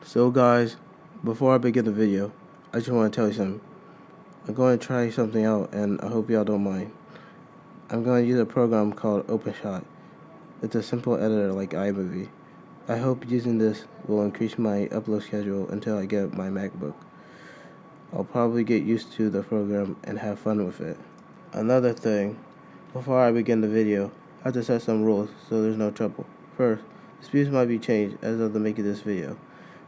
So guys, before I begin the video, I just want to tell you something. I'm going to try something out and I hope y'all don't mind. I'm going to use a program called OpenShot. It's a simple editor like iMovie. I hope using this will increase my upload schedule until I get my MacBook. I'll probably get used to the program and have fun with it. Another thing, before I begin the video, I have to set some rules so there's no trouble. First, disputes might be changed as of the making of this video.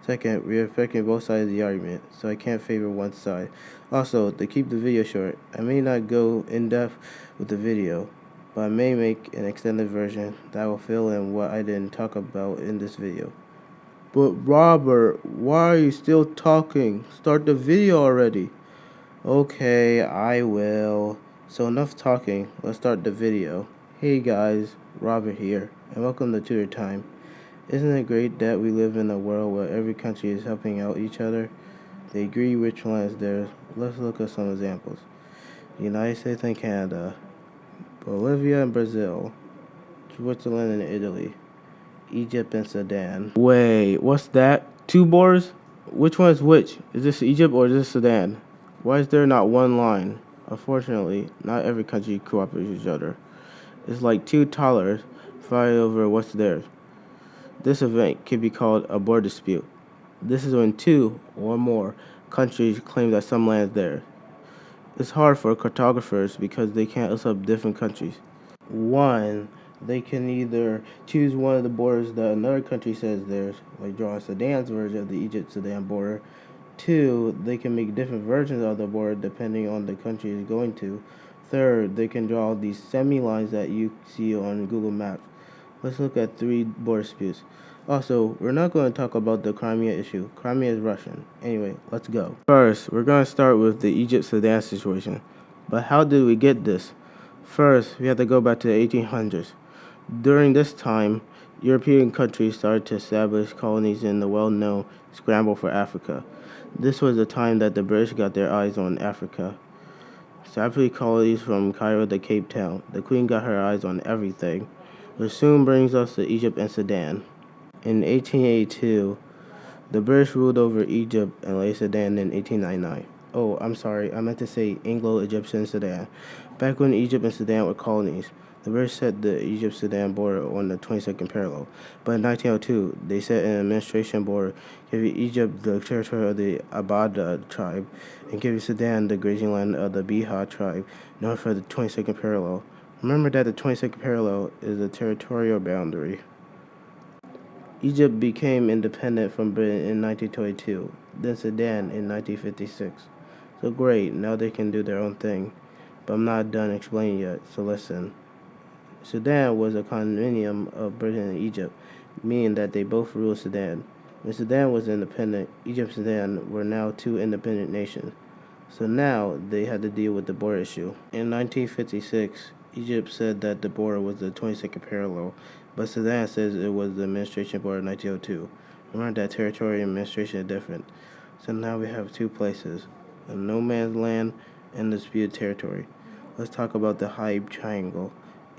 Second, we are affecting both sides of the argument, so I can't favor one side. Also, to keep the video short, I may not go in depth with the video, but I may make an extended version that will fill in what I didn't talk about in this video. But Robert, why are you still talking? Start the video already. Okay, I will. So enough talking, let's start the video. Hey guys, Robert here, and welcome to Tutor Time. Isn't it great that we live in a world where every country is helping out each other? They agree which one is theirs. Let's look at some examples. The United States and Canada, Bolivia and Brazil, Switzerland and Italy, Egypt and Sudan. Wait, what's that? Two borders? Which one is which? Is this Egypt or is this Sudan? Why is there not one line? Unfortunately, not every country cooperates with each other. It's like two toddlers fighting over what's theirs. This event can be called a border dispute. This is when two or more countries claim that some land is theirs. It's hard for cartographers because they can't accept different countries. One, they can either choose one of the borders that another country says theirs, like drawing Sudan's version of the Egypt-Sudan border. Two, they can make different versions of the border depending on the country it's going to. Third, they can draw these semi-lines that you see on Google Maps. Let's look at three border disputes. Also, we're not going to talk about the Crimea issue. Crimea is Russian. Anyway, let's go. First, we're going to start with the Egypt-Sudan situation. But how did we get this? First, we have to go back to the 1800s. During this time, European countries started to establish colonies in the well-known scramble for Africa. This was the time that the British got their eyes on Africa. Establishing colonies from Cairo to Cape Town. The Queen got her eyes on everything. Which soon brings us to Egypt and Sudan. In 1882, the British ruled over Egypt and later Sudan in 1899. Oh, I'm sorry, I meant to say Anglo-Egyptian Sudan. Back when Egypt and Sudan were colonies, the British set the Egypt-Sudan border on the 22nd parallel. But in 1902, they set an administration border, giving Egypt the territory of the Abada tribe and giving Sudan the grazing land of the Biha tribe, known for the 22nd parallel. Remember that the 22nd parallel is a territorial boundary. Egypt became independent from Britain in 1922, then Sudan in 1956. So great, now they can do their own thing. But I'm not done explaining yet, so listen. Sudan was a condominium of Britain and Egypt, meaning that they both ruled Sudan. When Sudan was independent, Egypt and Sudan were now two independent nations. So now they had to deal with the border issue. In 1956, Egypt said that the border was the 22nd parallel, but Sudan says it was the administration border in 1902. Remember that territory and administration are different. So now we have two places, a no man's land and disputed territory. Let's talk about the Hala'ib Triangle.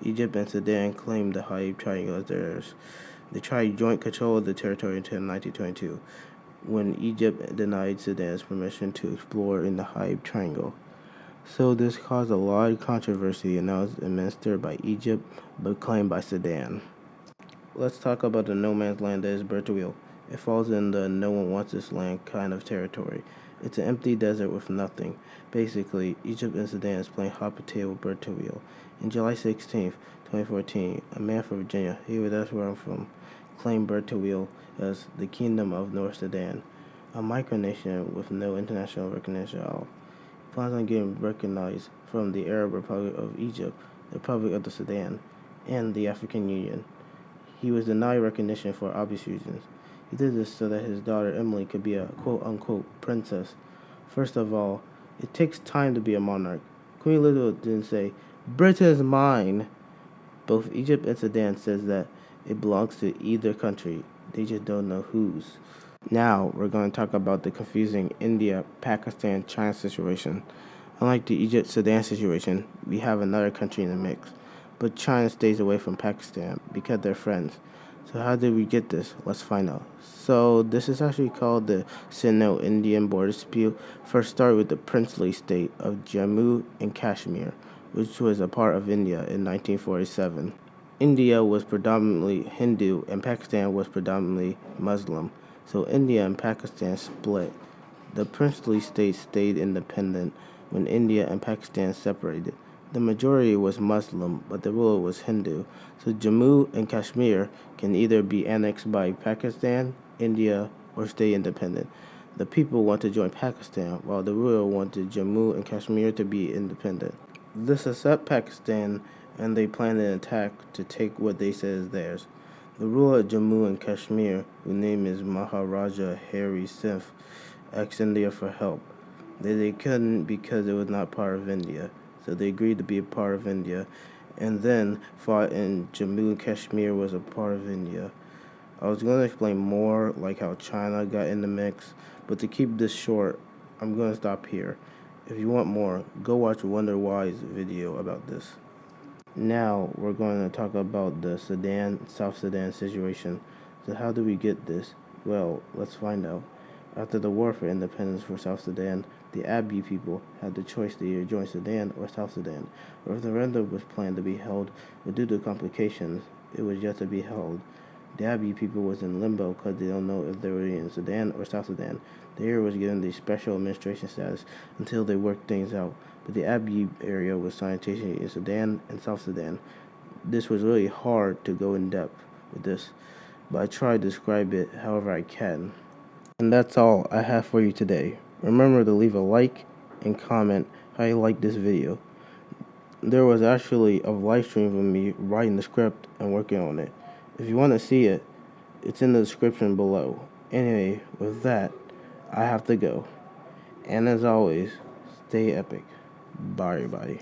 Egypt and Sudan claimed the Hala'ib Triangle as theirs. They tried joint control of the territory until 1922, when Egypt denied Sudan's permission to explore in the Hala'ib Triangle. So this caused a lot of controversy and now is administered by Egypt but claimed by Sudan. Let's talk about the no man's land that is Bir Tawil. It falls in the no one wants this land kind of territory. It's an empty desert with nothing. Basically, Egypt and Sudan is playing hot potato with Bir Tawil. On July 16, 2014, a man from Virginia, that's where I'm from, claimed Bir Tawil as the Kingdom of North Sudan, a micronation with no international recognition at all. He plans on getting recognized from the Arab Republic of Egypt, the Republic of the Sudan, and the African Union. He was denied recognition for obvious reasons. He did this so that his daughter Emily could be a quote-unquote princess. First of all, it takes time to be a monarch. Queen Elizabeth didn't say, "Britain is mine." Both Egypt and Sudan says that it belongs to either country. They just don't know whose. Now, we're going to talk about the confusing India-Pakistan-China situation. Unlike the Egypt-Sudan situation, we have another country in the mix. But China stays away from Pakistan because they're friends. So how did we get this? Let's find out. So this is actually called the Sino-Indian border dispute. First started with the princely state of Jammu and Kashmir, which was a part of India in 1947. India was predominantly Hindu and Pakistan was predominantly Muslim. So India and Pakistan split. The princely state stayed independent when India and Pakistan separated. The majority was Muslim, but the ruler was Hindu. So Jammu and Kashmir can either be annexed by Pakistan, India, or stay independent. The people want to join Pakistan, while the ruler wanted Jammu and Kashmir to be independent. This upset Pakistan, and they planned an attack to take what they said is theirs. The ruler of Jammu and Kashmir, whose name is Maharaja Hari Singh, asked India for help. They couldn't because it was not part of India, so they agreed to be a part of India, and then fought in Jammu and Kashmir was a part of India. I was going to explain more, like how China got in the mix, but to keep this short, I'm going to stop here. If you want more, go watch Wonder Why's video about this. Now we're going to talk about the South Sudan situation. So how do we get this? Well, let's find out. After the war for independence for South Sudan, the Abiy people had the choice to either join Sudan or South Sudan. A referendum was planned to be held, but due to complications, it was yet to be held. The Abiy people was in limbo because they don't know if they were in Sudan or South Sudan. The area was given the special administration status until they worked things out. But the Abiy area was simultaneously in Sudan and South Sudan. This was really hard to go in depth with this, but I tried to describe it however I can. And that's all I have for you today. Remember to leave a like and comment how you like this video. There was actually a live stream of me writing the script and working on it. If you want to see it, it's in the description below. Anyway, with that, I have to go. And as always, stay epic. Bye, everybody.